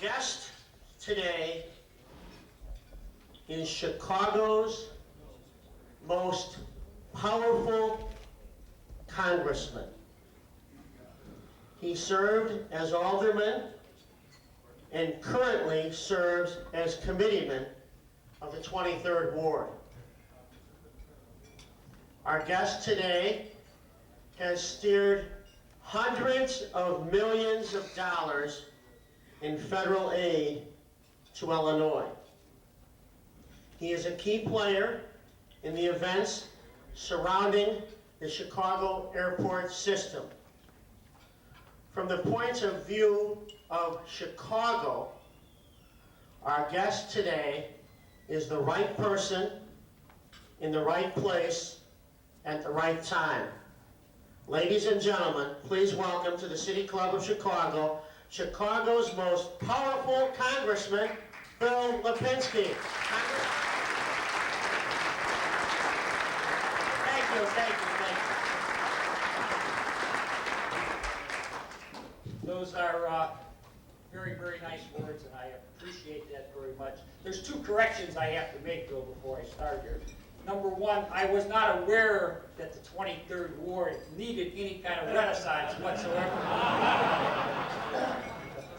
guest today is Chicago's most powerful congressman. He served as alderman and currently serves as committeeman of the 23rd Ward. Our guest today has steered hundreds of millions of dollars in federal aid to Illinois. He is a key player in the events surrounding the Chicago airport system. From the point of view of Chicago, our guest today is the right person in the right place at the right time. Ladies and gentlemen, please welcome to the City Club of Chicago, Chicago's most powerful congressman, Bill Lipinski. Thank you. Those are very, very nice words, and I appreciate that very much. There's two corrections I have to make, though, before I start here. Number one, I was not aware that the 23rd Ward needed any kind of renaissance whatsoever.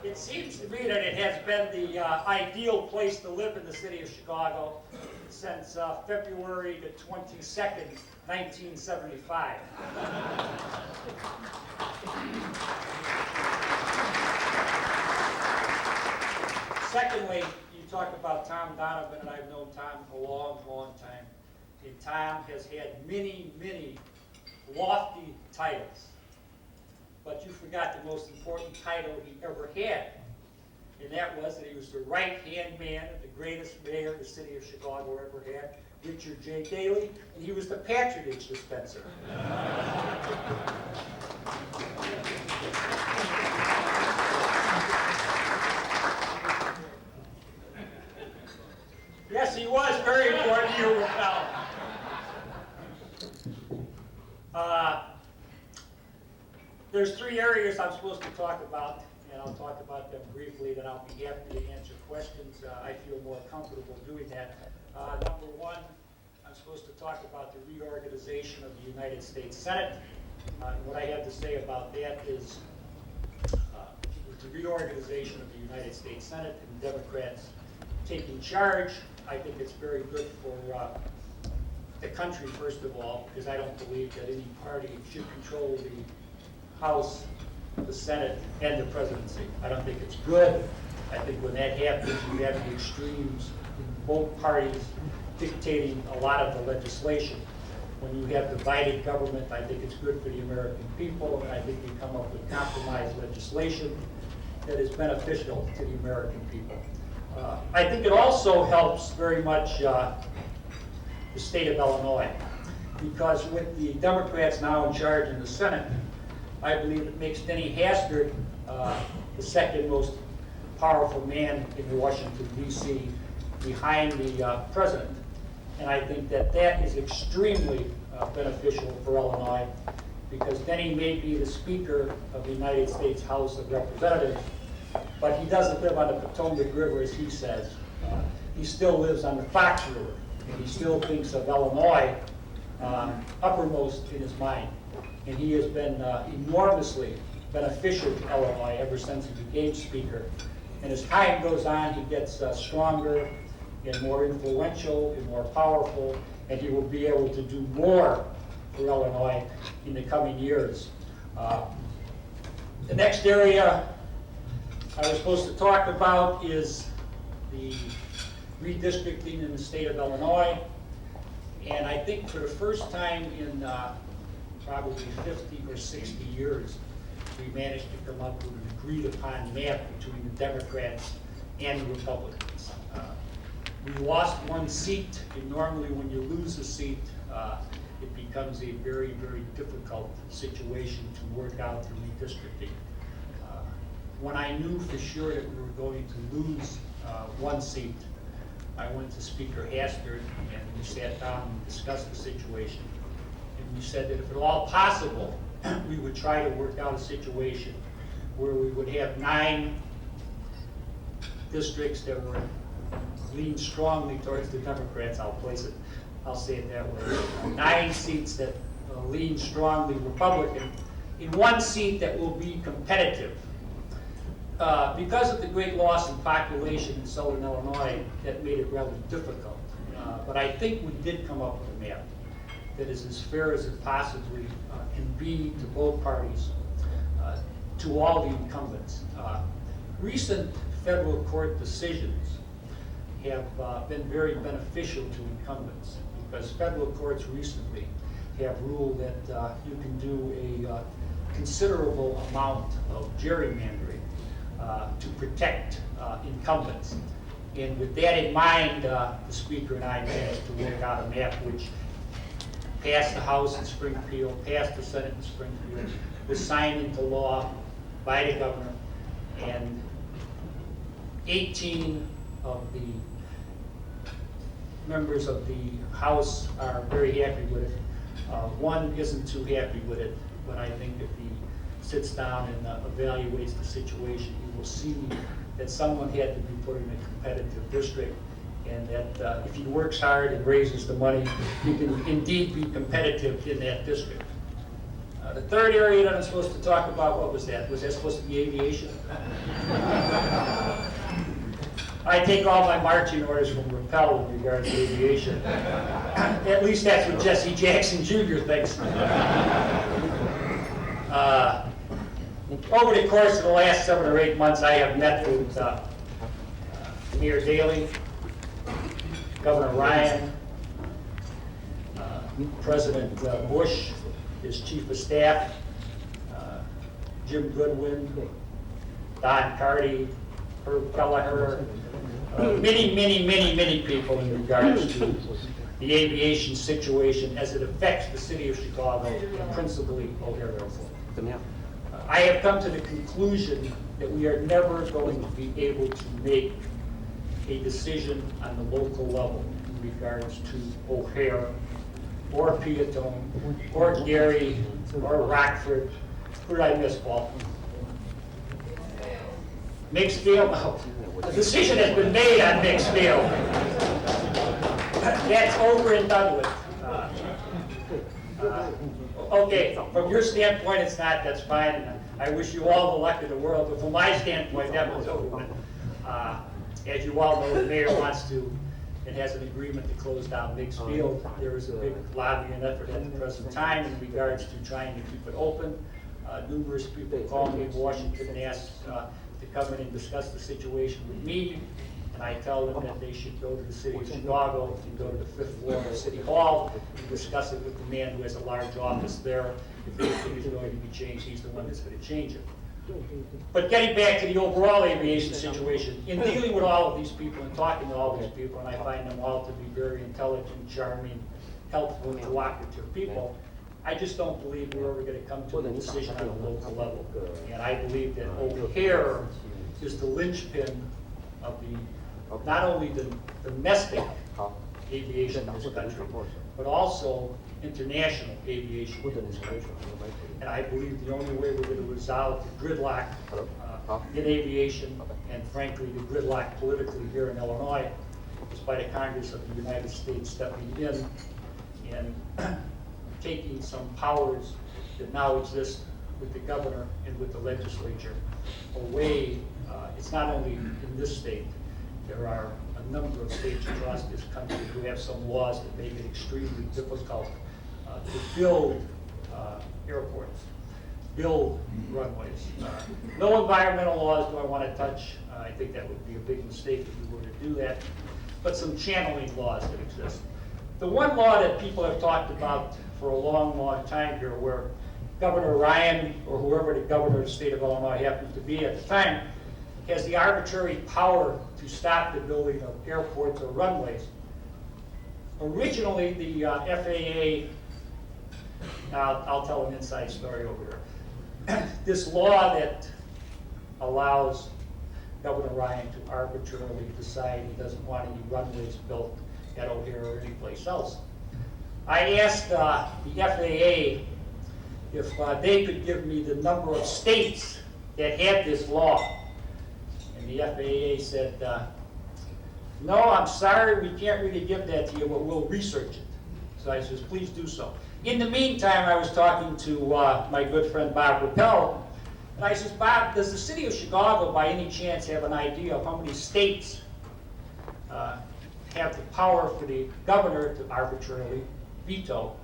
It seems to me that it has been the ideal place to live in the city of Chicago since February the 22nd, 1975. Secondly, you talk about Tom Donovan, and I've known Tom a long, long time. And Tom has had many, many lofty titles. But you forgot the most important title he ever had. And that was that he was the right-hand man of the greatest mayor the city of Chicago ever had, Richard J. Daley, and he was the patronage dispenser. Yes, he was very important to you, Raquel. There's three areas I'm supposed to talk about, and I'll talk about them briefly, then I'll be happy to answer questions. I feel more comfortable doing that. Number one, I'm supposed to talk about the reorganization of the United States Senate. What I have to say about that is with the reorganization of the United States Senate and Democrats taking charge, I think it's very good for the country, first of all, because I don't believe that any party should control the House, the Senate, and the presidency. I don't think it's good. I think when that happens, you have the extremes in both parties dictating a lot of the legislation. When you have divided government, I think it's good for the American people, and I think we come up with compromise legislation that is beneficial to the American people. I think it also helps very much the state of Illinois, because with the Democrats now in charge in the Senate, I believe it makes Denny Hastert the second most powerful man in Washington, D.C., behind the president. And I think that that is extremely beneficial for Illinois, because Denny may be the Speaker of the United States House of Representatives, but he doesn't live on the Potomac River, as he says. He still lives on the Fox River, and he still thinks of Illinois uppermost in his mind. And he has been enormously beneficial to Illinois ever since he became Speaker. And as time goes on, he gets stronger and more influential and more powerful, and he will be able to do more for Illinois in the coming years. The next area I was supposed to talk about is the redistricting in the state of Illinois. And I think for the first time in probably 50 or 60 years, we managed to come up with an agreed upon map between the Democrats and the Republicans. We lost one seat, and normally when you lose a seat, it becomes a very, very difficult situation to work out the redistricting. When I knew for sure that we were going to lose one seat, I went to Speaker Hastert and we sat down and discussed the situation. And we said that if at all possible, we would try to work out a situation where we would have 9 districts that were leaned strongly towards the Democrats, I'll say it that way. 9 seats that lean strongly Republican, in 1 seat that will be competitive. Because of the great loss in population in southern Illinois, that made it rather difficult. But I think we did come up with a map that is as fair as it possibly can be to both parties, to all the incumbents. Recent federal court decisions have been very beneficial to incumbents, because federal courts recently have ruled that you can do a considerable amount of gerrymandering to protect incumbents. And with that in mind, the Speaker and I managed to work out a map which passed the House in Springfield, passed the Senate in Springfield, was signed into law by the governor, and 18 of the members of the House are very happy with it. 1 isn't too happy with it, but I think if he sits down and evaluates the situation, he will see that someone had to be put in a competitive district, and that if he works hard and raises the money, he can indeed be competitive in that district. The third area that I'm supposed to talk about, what was that? Was that supposed to be aviation? I take all my marching orders from Rappel in regards to aviation. At least that's what Jesse Jackson Jr. thinks. Over the course of the last 7 or 8 months, I have met with Mayor Daley, Governor Ryan, President Bush, his chief of staff, Jim Goodwin, Don Carty, Herb Kelleher, many people in regards to the aviation situation as it affects the city of Chicago, and principally O'Hare Airport. I have come to the conclusion that we are never going to be able to make a decision on the local level in regards to O'Hare, or Peatone, or Gary, or Rockford. Who did I miss, Paul? Mixfield? A decision has been made on Mixfield. That's over and done with. Okay, from your standpoint, it's not, that's fine. I wish you all the luck in the world, but from my standpoint, that was over with. As you all know, the mayor wants to, and has an agreement to close down Mix Field. There is a big lobbying effort at the present time in regards to trying to keep it open. Numerous people call me in Washington and ask to come in and discuss the situation with me. And I tell them that they should go to the city of Chicago and go to the 5th floor of City Hall and discuss it with the man who has a large office there. If anything is going to be changed, he's the one that's going to change it. But getting back to the overall aviation situation, in dealing with all of these people and talking to all these people, and I find them all to be very intelligent, charming, helpful, cooperative people, I just don't believe we're ever going to come to a decision on a local level. And I believe that O'Hare is the linchpin of not only the domestic aviation in this country, but also international aviation in this country. And I believe the only way we're going to resolve the gridlock in aviation, and frankly the gridlock politically here in Illinois, is by the Congress of the United States stepping in and taking some powers that now exist with the governor and with the legislature away. It's not only in this state. There are a number of states across this country who have some laws that make it extremely difficult to build airports, build runways. No environmental laws do I want to touch. I think that would be a big mistake if we were to do that. But some channeling laws that exist. The one law that people have talked about for a long time here, where Governor Ryan, or whoever the governor of the state of Illinois happens to be at the time, has the arbitrary power to stop the building of airports or runways. Originally, the FAA, now I'll tell an inside story over here. This law that allows Governor Ryan to arbitrarily decide he doesn't want any runways built at O'Hare or anyplace else. I asked the FAA if they could give me the number of states that had this law. And the FAA said, no, I'm sorry, we can't really give that to you, but we'll research it. So I says, please do so. In the meantime, I was talking to my good friend Bob Rappel, and I says, Bob, does the city of Chicago by any chance have an idea of how many states have the power for the governor to arbitrarily veto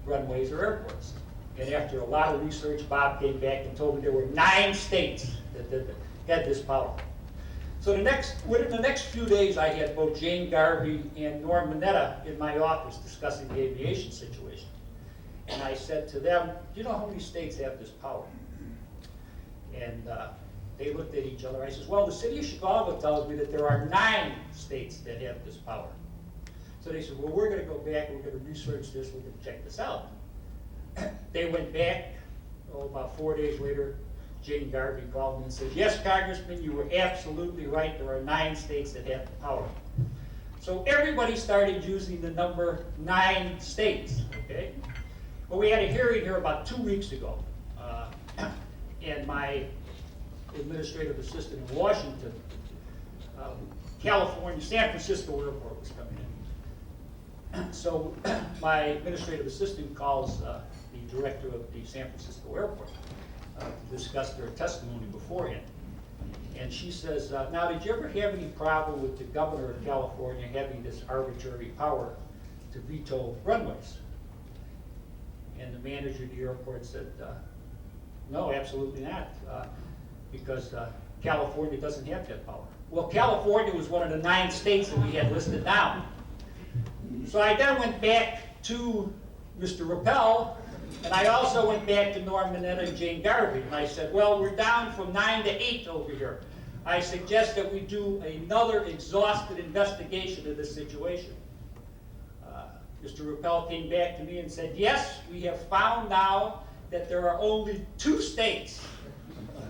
runways or airports? And after a lot of research, Bob came back and told me there were 9 states that had this power. So within the next few days, I had both Jane Garvey and Norm Mineta in my office discussing the aviation situation. And I said to them, do you know how many states have this power? And they looked at each other. I says, well, the city of Chicago tells me that there are 9 states that have this power. So they said, well, we're going to go back, we're going to research this, we're going to check this out. They went back, about 4 days later, Jane Garvey called me and said, yes, Congressman, you were absolutely right. There are 9 states that have the power. So everybody started using the number 9 states, okay? Well, we had a hearing here about 2 weeks ago, and my administrative assistant in Washington, California, San Francisco airport was coming in. So my administrative assistant calls the director of the San Francisco airport to discuss their testimony beforehand. And she says, now, did you ever have any problem with the governor of California having this arbitrary power to veto runways? And the manager of the airport said, no, absolutely not, because California doesn't have that power. Well, California was one of the 9 states that we had listed down. So I then went back to Mr. Rappel, and I also went back to Norm Mineta and Jane Garvey, and I said, well, we're down from 9 to 8 over here. I suggest that we do another exhaustive investigation of this situation. Mr. Rappel came back to me and said, yes, we have found now that there are only 2 states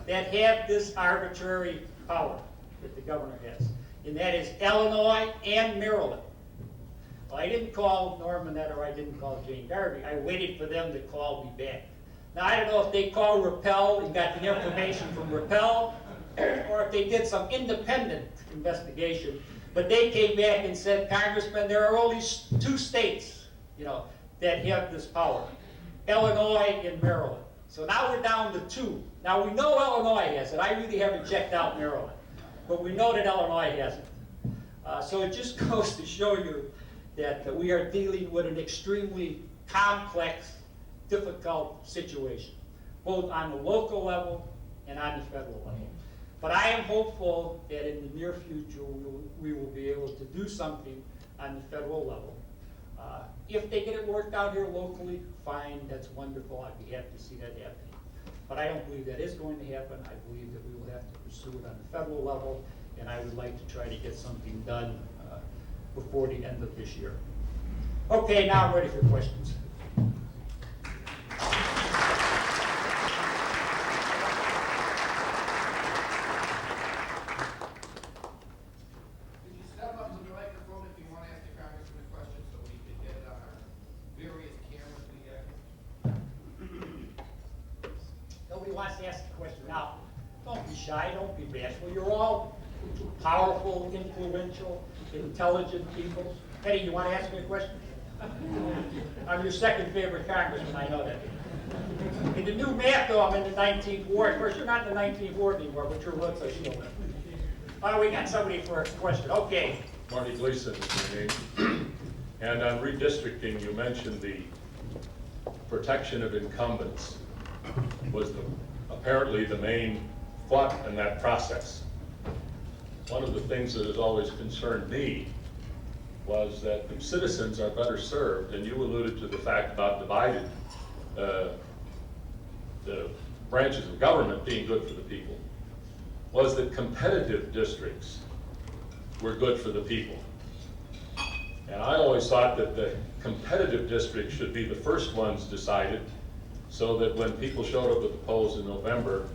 that have this arbitrary power that the governor has, and that is Illinois and Maryland. Well, I didn't call Norm Mineta or I didn't call Jane Garvey. I waited for them to call me back. Now, I don't know if they called Rappel and got the information from Rappel, or if they did some independent investigation, but they came back and said, Congressman, there are only 2 states, that have this power, Illinois and Maryland. So now we're down to 2. Now, we know Illinois has it. I really haven't checked out Maryland, but we know that Illinois has it. So it just goes to show you that we are dealing with an extremely complex, difficult situation, both on the local level and on the federal level. But I am hopeful that in the near future we will be able to do something on the federal level. If they get it worked out here locally, fine, that's wonderful. I'd be happy to see that happening. But I don't believe that is going to happen. I believe that we will have to pursue it on the federal level, and I would like to try to get something done before the end of this year. Okay, now I'm ready for questions. Could you step up to the microphone if you want to ask the congressman a question so we can get it on our various cameras we have? Nobody wants to ask a question. Now, don't be shy, don't be bashful. You're all powerful, influential, intelligent people. Eddie, you want to ask me a question? I'm your second favorite congressman, I know that. In the new map, though, I'm in the 19th ward. Of course, you're not in the 19th ward anymore, but your looks are still there. Oh, we got somebody for a question. Okay. Marty Gleason is my name. And on redistricting, you mentioned the protection of incumbents was apparently the main thought in that process. One of the things that has always concerned me was that the citizens are better served, and you alluded to the fact about divided the branches of government being good for the people, was that competitive districts were good for the people. And I always thought that the competitive districts should be the first ones decided, so that when people showed up at the polls in November,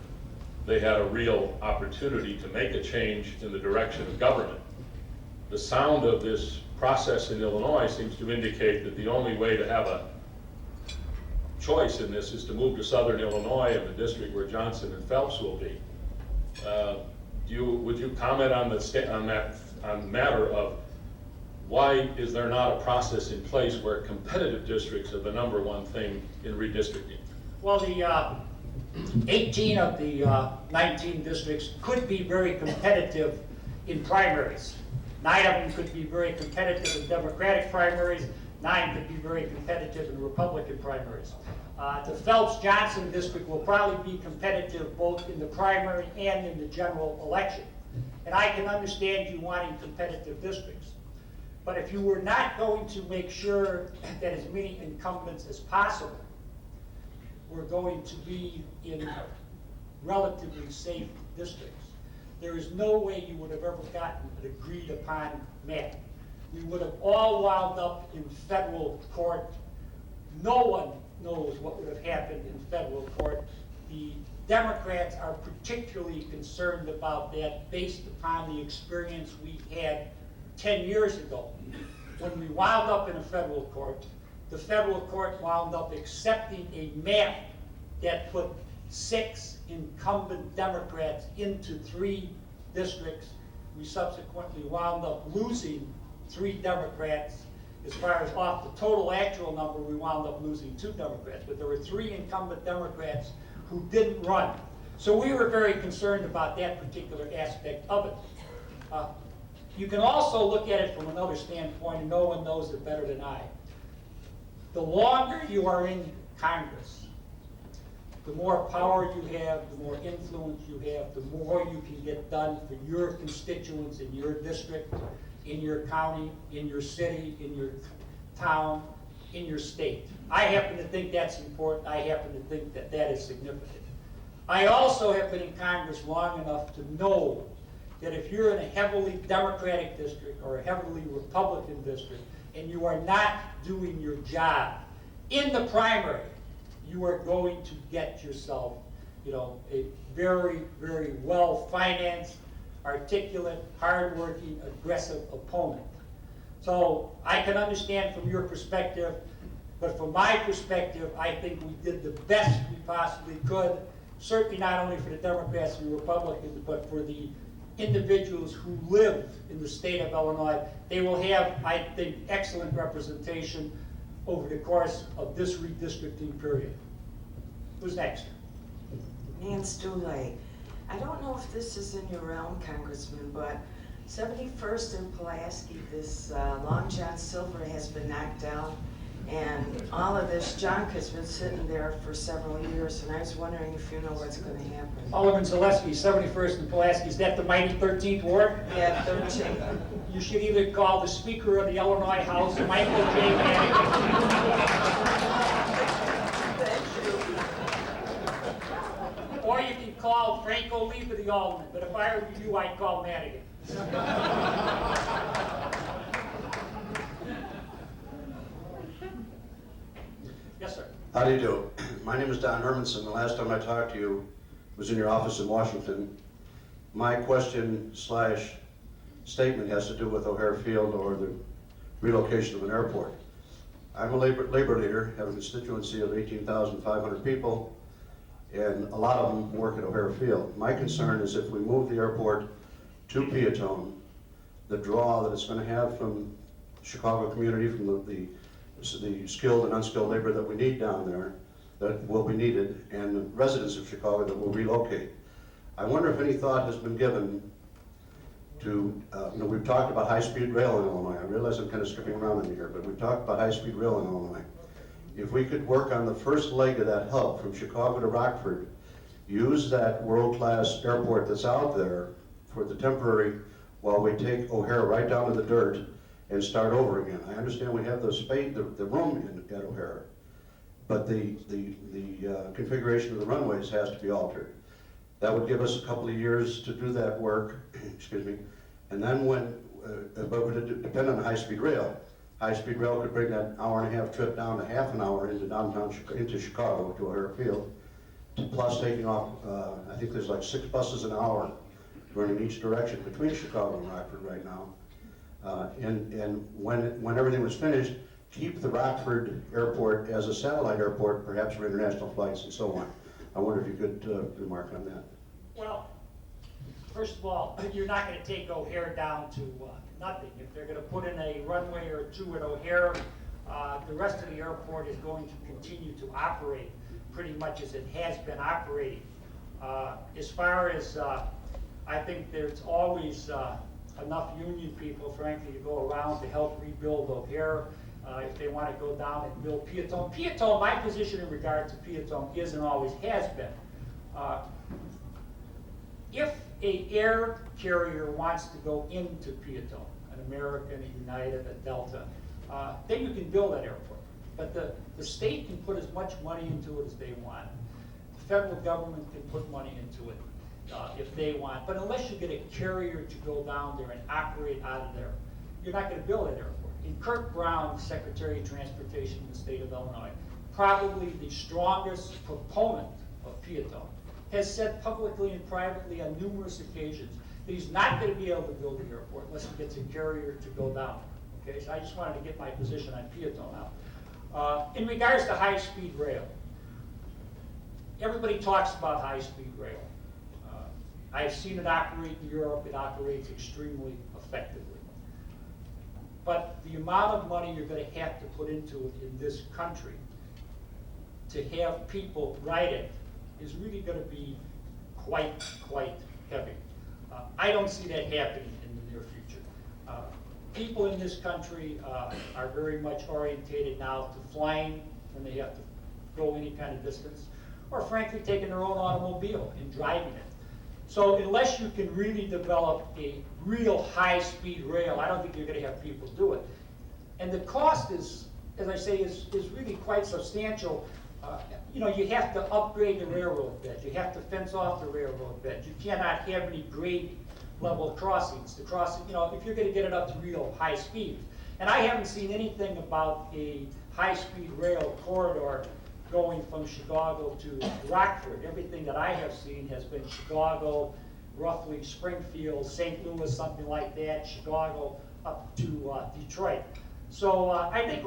they had a real opportunity to make a change in the direction of government. The sound of this process in Illinois seems to indicate that the only way to have a choice in this is to move to southern Illinois and the district where Johnson and Phelps will be. would you comment on on the matter of why is there not a process in place where competitive districts are the number one thing in redistricting? Well, the 18 of the 19 districts could be very competitive in primaries. 9 of them could be very competitive in Democratic primaries. 9 could be very competitive in Republican primaries. The Phelps-Johnson district will probably be competitive both in the primary and in the general election. And I can understand you wanting competitive districts. But if you were not going to make sure that as many incumbents as possible were going to be in relatively safe districts, there is no way you would have ever gotten an agreed upon map. We would have all wound up in federal court. No one knows what would have happened in federal court. The Democrats are particularly concerned about that based upon the experience we had 10 years ago. When we wound up in a federal court, the federal court wound up accepting a map that put 6 incumbent Democrats into 3 districts. We subsequently wound up losing 3 Democrats. As far as off the total actual number, we wound up losing 2 Democrats, but there were 3 incumbent Democrats who didn't run. So we were very concerned about that particular aspect of it. You can also look at it from another standpoint, and no one knows it better than I. The longer you are in Congress, the more power you have, the more influence you have, the more you can get done for your constituents in your district, in your county, in your city, in your town, in your state. I happen to think that's important. I happen to think that that is significant. I also have been in Congress long enough to know that if you're in a heavily Democratic district or a heavily Republican district and you are not doing your job in the primary, you are going to get yourself, a very, very well-financed, articulate, hardworking, aggressive opponent. So I can understand from your perspective, but from my perspective, I think we did the best we possibly could, certainly not only for the Democrats and the Republicans, but for the individuals who live in the state of Illinois. They will have, I think, excellent representation over the course of this redistricting period. Who's next? Nance Dooley. I don't know if this is in your realm, Congressman, but 71st and Pulaski, this Long John Silver has been knocked down, and all of this junk has been sitting there for several years, and I was wondering if you know what's going to happen. Alderman Zaleski, 71st and Pulaski, is that the mighty 13th Ward? Yeah, 13. You should either call the Speaker of the Illinois House, Michael J. Madigan. Or you can call Franco Leva, the Alderman, but if I were you, I'd call Madigan. Yes, sir. How do you do? My name is Don Hermanson. The last time I talked to you was in your office in Washington. My question / statement has to do with O'Hare Field or the relocation of an airport. I'm a labor leader, have a constituency of 18,500 people, and a lot of them work at O'Hare Field. My concern is if we move the airport to Peatone, the draw that it's going to have from Chicago community, from the skilled and unskilled labor that we need down there, that will be needed, and the residents of Chicago that will relocate. I wonder if any thought has been given to, we've talked about high-speed rail in Illinois. I realize I'm kind of skipping around in here, but we've talked about high-speed rail in Illinois. If we could work on the first leg of that hub from Chicago to Rockford, use that world-class airport that's out there for the temporary, while we take O'Hare right down to the dirt and start over again. I understand we have the space, the room at O'Hare, but the configuration of the runways has to be altered. That would give us a couple of years to do that work, excuse me, and then but it would depend on high-speed rail. High-speed rail could bring that hour-and-a-half trip down to half an hour into downtown, into Chicago to O'Hare Field, plus taking off, I think there's like 6 buses an hour running each direction between Chicago and Rockford right now. And when everything was finished, keep the Rockford airport as a satellite airport, perhaps for international flights and so on. I wonder if you could remark on that. Well, first of all, you're not gonna take O'Hare down to nothing. If they're gonna put in a runway or two at O'Hare, the rest of the airport is going to continue to operate pretty much as it has been operating. As far as, I think there's always enough union people, frankly, to go around to help rebuild O'Hare. If they want to go down and build Peatone. Peatone, my position in regard to Peatone is and always has been, if a air carrier wants to go into Peatone, an American, a United, a Delta, then you can build that airport. But the state can put as much money into it as they want. The federal government can put money into it if they want. But unless you get a carrier to go down there and operate out of there, you're not going to build that airport. And Kirk Brown, Secretary of Transportation in the state of Illinois, probably the strongest proponent of Peatone, has said publicly and privately on numerous occasions that he's not going to be able to build the airport unless he gets a carrier to go down. Okay, so I just wanted to get my position on Peatone out. In regards to high-speed rail, everybody talks about high-speed rail. I've seen it operate in Europe. It operates extremely effectively. But the amount of money you're going to have to put into it in this country to have people ride it is really going to be quite heavy. I don't see that happening in the near future. People in this country are very much orientated now to flying when they have to go any kind of distance, or frankly taking their own automobile and driving it. So unless you can really develop a real high-speed rail, I don't think you're going to have people do it. And the cost is, as I say, is really quite substantial. You know, you have to upgrade the railroad bed. You have to fence off the railroad bed. You cannot have any grade level crossings. The crossing, you know, if you're going to get it up to real high speed. And I haven't seen anything about a high-speed rail corridor going from Chicago to Rockford. Everything that I have seen has been Chicago, roughly Springfield, St. Louis, something like that, Chicago up to Detroit. So I think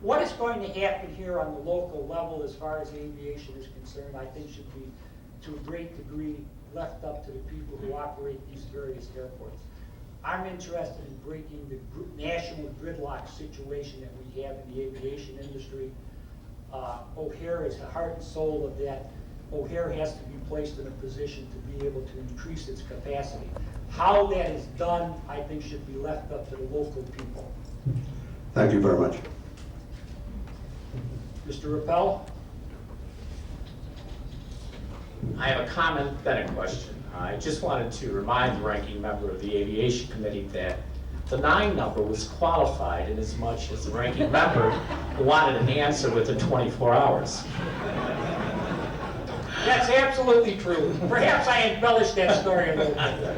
what is going to happen here on the local level as far as aviation is concerned, I think should be to a great degree left up to the people who operate these various airports. I'm interested in breaking the national gridlock situation that we have in the aviation industry. O'Hare is the heart and soul of that. O'Hare has to be placed in a position to be able to increase its capacity. How that is done, I think, should be left up to the local people. Thank you very much. Mr. Rappel? I have a comment, then a question. I just wanted to remind the ranking member of the Aviation Committee that the 9 number was qualified in as much as the ranking member wanted an answer within 24 hours. That's absolutely true. Perhaps I embellished that story a little bit.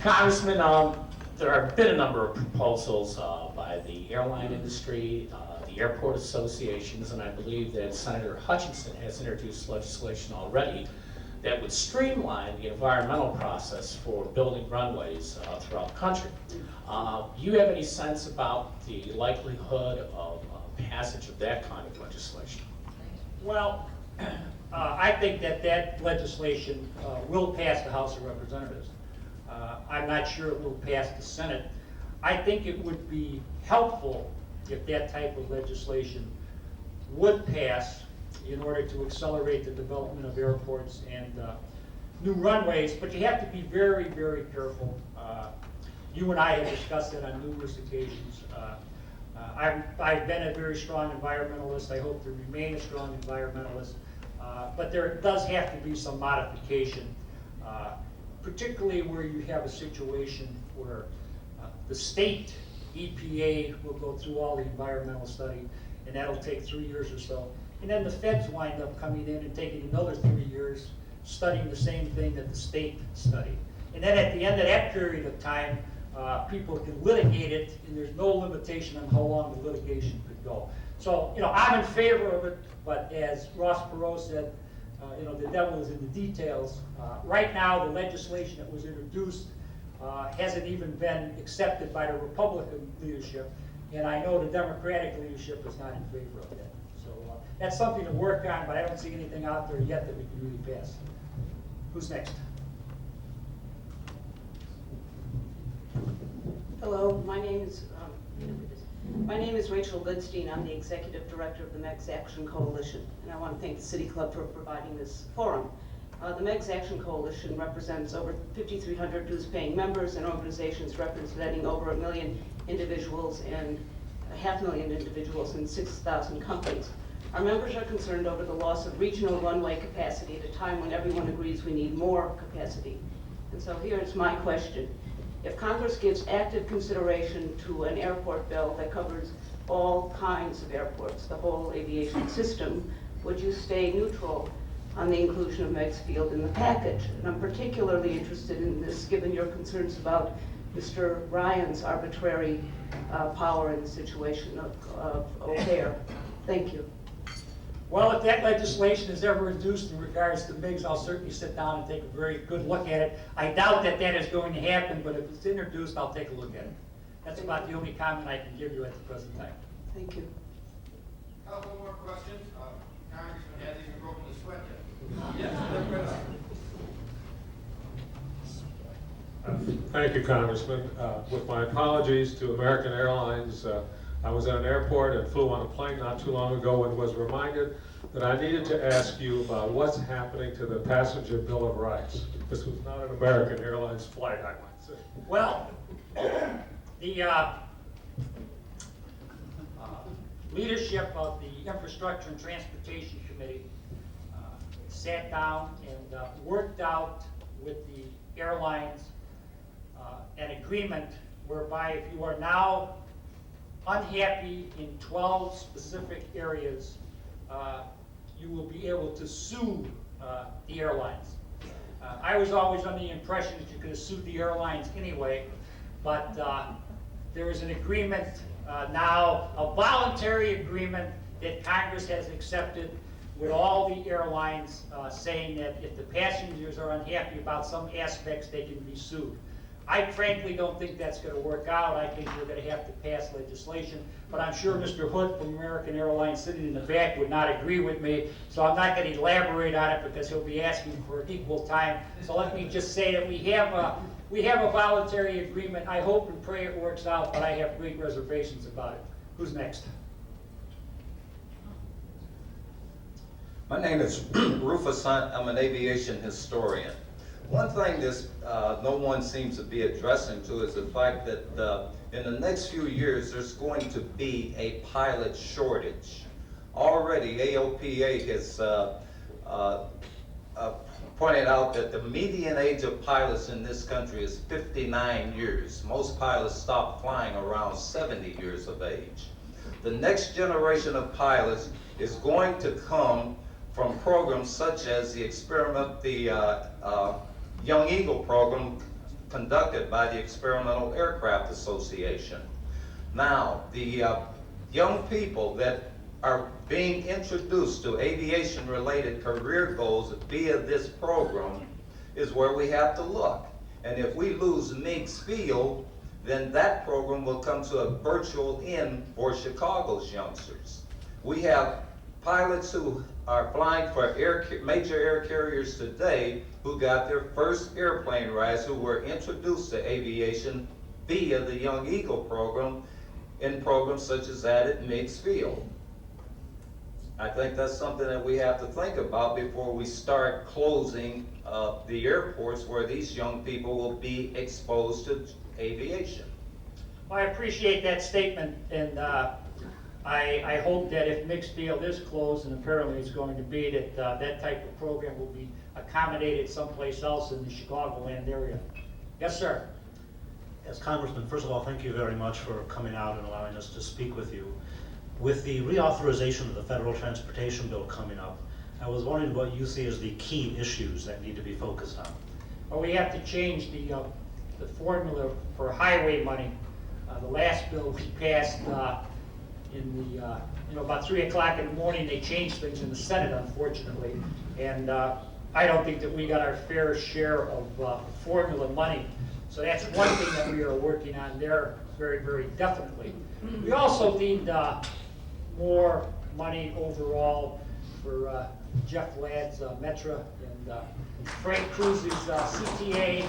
Congressman, there have been a number of proposals by the airline industry, the airport associations, and I believe that Senator Hutchinson has introduced legislation already that would streamline the environmental process for building runways throughout the country. Do you have any sense about the likelihood of passage of that kind of legislation? Well, I think that legislation will pass the House of Representatives. I'm not sure it will pass the Senate. I think it would be helpful if that type of legislation would pass in order to accelerate the development of airports and new runways, but you have to be very careful. You and I have discussed it on numerous occasions. I've been a very strong environmentalist. I hope to remain a strong environmentalist, but there does have to be some modification, particularly where you have a situation where the state EPA will go through all the environmental study, and that'll take 3 years or so. And then the feds wind up coming in and taking another 3 years studying the same thing that the state studied. And then at the end of that period of time, people can litigate it, and there's no limitation on how long the litigation could go. So, I'm in favor of it, but as Ross Perot said, the devil is in the details. Right now, the legislation that was introduced hasn't even been accepted by the Republican leadership, and I know the Democratic leadership is not in favor of that. So that's something to work on, but I don't see anything out there yet that we can really pass. Who's next? Hello, my name is Rachel Goodstein. I'm the Executive Director of the MEGS Action Coalition, and I want to thank the City Club for providing this forum. The MEGS Action Coalition represents over 5,300 dues-paying members and organizations representing over 1 million individuals and 500,000 individuals and 6,000 companies. Our members are concerned over the loss of regional runway capacity at a time when everyone agrees we need more capacity. And so here's my question. If Congress gives active consideration to an airport bill that covers all kinds of airports, the whole aviation system, would you stay neutral on the inclusion of Meigs Field in the package? And I'm particularly interested in this given your concerns about Mr. Ryan's arbitrary power in the situation of O'Hare. Thank you. Well, if that legislation is ever introduced in regards to MIGs, I'll certainly sit down and take a very good look at it. I doubt that that is going to happen, but if it's introduced, I'll take a look at it. That's about the only comment I can give you at the present time. Thank you. Couple more questions. Congressman hasn't even broken the sweat yet. Yes. Thank you, Congressman. With my apologies to American Airlines, I was at an airport and flew on a plane not too long ago and was reminded that I needed to ask you about what's happening to the Passenger Bill of Rights. This was not an American Airlines flight, I might say. Well, the leadership of the Infrastructure and Transportation Committee sat down and worked out with the airlines an agreement whereby if you are now unhappy in 12 specific areas, you will be able to sue the airlines. I was always under the impression that you could have sued the airlines anyway, but there is an agreement now, a voluntary agreement that Congress has accepted with all the airlines saying that if the passengers are unhappy about some aspects, they can be sued. I frankly don't think that's going to work out. I think we're going to have to pass legislation, but I'm sure Mr. Hood from American Airlines sitting in the back would not agree with me, so I'm not going to elaborate on it because he'll be asking for equal time. So let me just say that we have a voluntary agreement. I hope and pray it works out, but I have great reservations about it. Who's next? My name is Rufus Hunt. I'm an aviation historian. One thing this no one seems to be addressing to is the fact that in the next few years there's going to be a pilot shortage. Already AOPA has pointed out that the median age of pilots in this country is 59 years. Most pilots stop flying around 70 years of age. The next generation of pilots is going to come from programs such as the Young Eagle program conducted by the Experimental Aircraft Association. Now, the young people that are being introduced to aviation-related career goals via this program is where we have to look. And if we lose Meigs Field, then that program will come to a virtual end for Chicago's youngsters. We have pilots who are flying for major air carriers today who got their first airplane rides, who were introduced to aviation via the Young Eagle program in programs such as that at Meigs Field. I think that's something that we have to think about before we start closing the airports where these young people will be exposed to aviation. Well, I appreciate that statement, and I hope that if Meigs Field is closed, and apparently it's going to be, that that type of program will be accommodated someplace else in the Chicagoland area. Yes, sir. As Congressman, first of all, thank you very much for coming out and allowing us to speak with you. With the reauthorization of the federal transportation bill coming up, I was wondering what you see as the key issues that need to be focused on. Well, we have to change the formula for highway money. The last bill we passed in the about 3 o'clock in the morning. They changed things in the Senate, unfortunately, and I don't think that we got our fair share of formula money. So that's one thing that we are working on there very, very definitely. We also need more money overall for Jeff Ladd's Metra and Frank Cruz's CTA.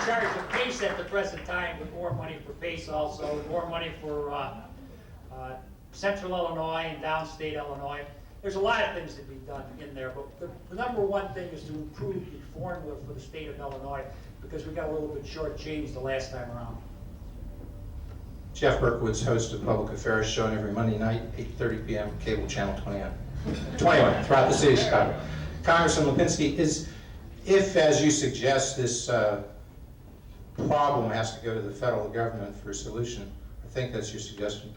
charge of PACE at the present time, with more money for PACE also, more money for central Illinois and downstate Illinois. There's a lot of things to be done in there, but the number one thing is to improve the formula for the state of Illinois, because we got a little bit shortchanged the last time around. Jeff Berkowitz, host of Public Affairs, shown every Monday night, 8:30 p.m., cable channel 21 throughout the city of Chicago. Congressman Lipinski, if, as you suggest, this problem has to go to the federal government for a solution, I think that's your suggestion,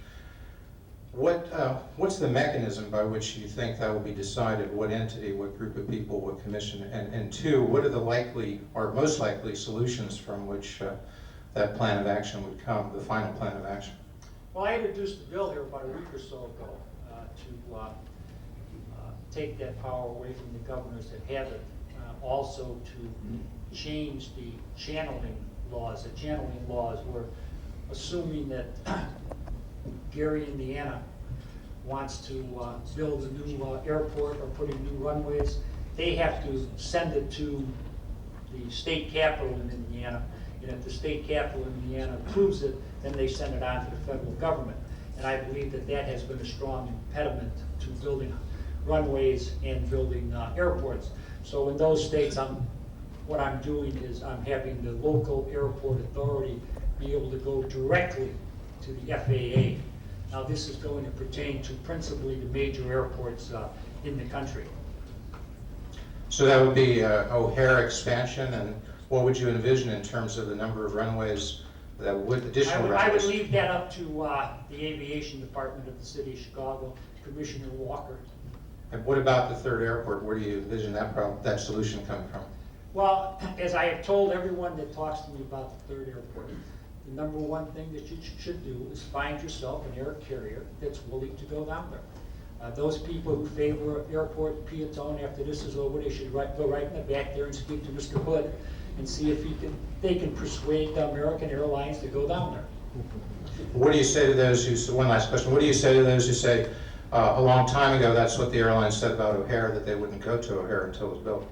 what's the mechanism by which you think that will be decided? What entity, what group of people, what commission? And two, what are the likely or most likely solutions from which that plan of action would come, the final plan of action? Well, I introduced the bill here about a week or so ago to take that power away from the governors that have it. Also to change the channeling laws. The channeling laws were assuming that Gary, Indiana wants to build a new airport or put in new runways. They have to send it to the state capitol in Indiana. And if the state capitol in Indiana approves it, then they send it on to the federal government. And I believe that that has been a strong impediment to building runways and building airports. So in those states, what I'm doing is I'm having the local airport authority be able to go directly to the FAA. Now this is going to pertain to principally the major airports in the country. So that would be O'Hare expansion, and what would you envision in terms of the number of runways that would, additional runways? I would leave that up to the aviation department of the city of Chicago, Commissioner Walker. And what about the third airport? Where do you envision that solution coming from? Well, as I have told everyone that talks to me about the third airport, the number one thing that you should do is find yourself an air carrier that's willing to go down there. Those people who favor airport Piatone after this is over, they should go right in the back there and speak to Mr. Hood and see if they can persuade American Airlines to go down there. What do you say to those who, one last question, what do you say to those who say, a long time ago, that's what the airlines said about O'Hare, that they wouldn't go to O'Hare until it was built?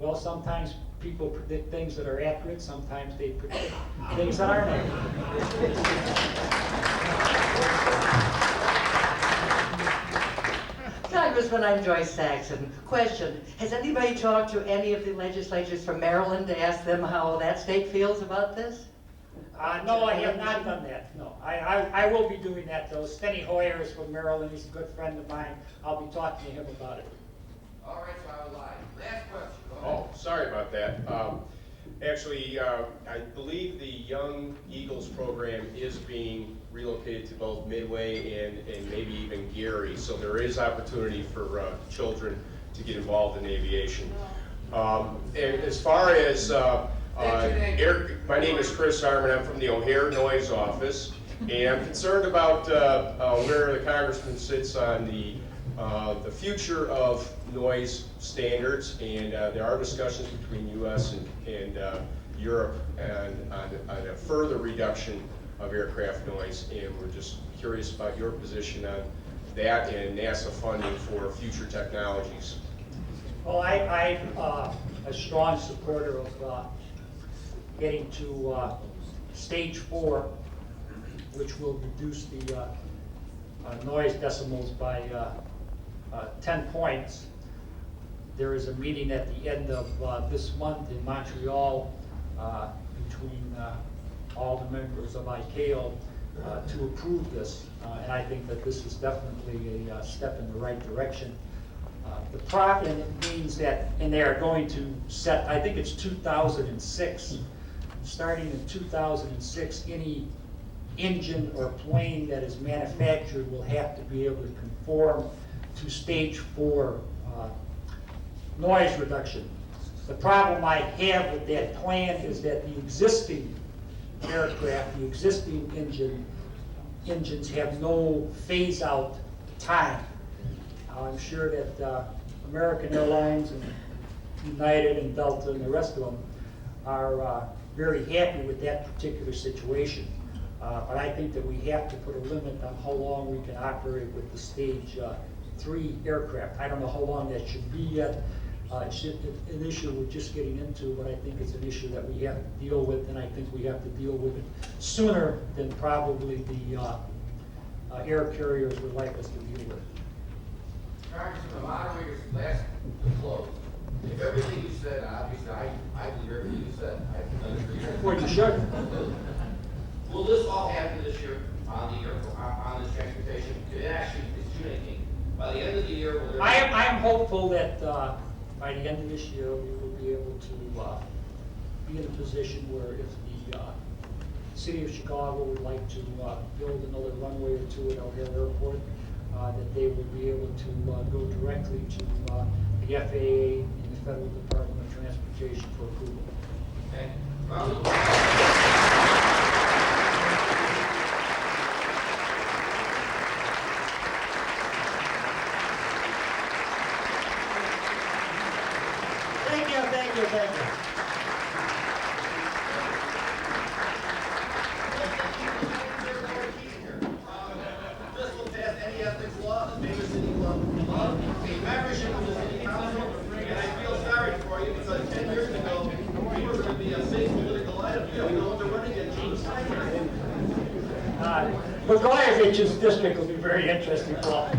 Well, sometimes people predict things that are accurate, sometimes they predict things that aren't accurate. Congressman, I'm Joyce Saxon. Question, has anybody talked to any of the legislators from Maryland to ask them how that state feels about this? No, I have not done that, no. I will be doing that, though. Steny Hoyer is from Maryland, he's a good friend of mine. I'll be talking to him about it. All right, so I will lie. Last question. Go ahead. Oh, sorry about that. Actually, I believe the Young Eagles program is being relocated to both Midway and maybe even Gary, so there is opportunity for children to get involved in aviation. And as far as my name is Chris Harmon. I'm from the O'Hare Noise Office, and I'm concerned about where the congressman sits on the future of noise standards, and there are discussions between U.S. and Europe on a further reduction of aircraft noise, and we're just curious about your position on that and NASA funding for future technologies. Well, I'm a strong supporter of getting to stage 4, which will reduce the noise decibels by 10 points. There is a meeting at the end of this month in Montreal between all the members of ICAO to approve this, and I think that this is definitely a step in the right direction. The problem means that, and they are going to set, I think it's 2006, starting in 2006, any engine or plane that is manufactured will have to be able to conform to stage 4 noise reduction. The problem I have with that plan is that the existing aircraft, the existing engines have no phase-out time. I'm sure that American Airlines and United and Delta and the rest of them are very happy with that particular situation. But I think that we have to put a limit on how long we can operate with the stage 3 aircraft. I don't know how long that should be yet, It's just an issue we're just getting into, but I think it's an issue that we have to deal with, and I think we have to deal with it sooner than probably the air carriers would like us to deal with. Congressman, the moderator's last close. If everything you said, obviously, I believe everything you said. I've done it for years. Well, you should. Will this all happen this year on the transportation? It actually is June 18th. By the end of the year, will there? I am hopeful that by the end of this year, we will be able to be in a position where if the city of Chicago would like to build another runway or two at O'Hare Airport, that they will be able to go directly to the FAA and the Federal Department of Transportation for approval. Okay. Well, Thank you, thank you, thank you. This will pass any ethics law, the Baylor City Club, a membership of the city council, and I feel sorry for you because 10 years ago, we were going to be a big political item. You know what they're running against. Blagojevic's district will be very interesting, Paul.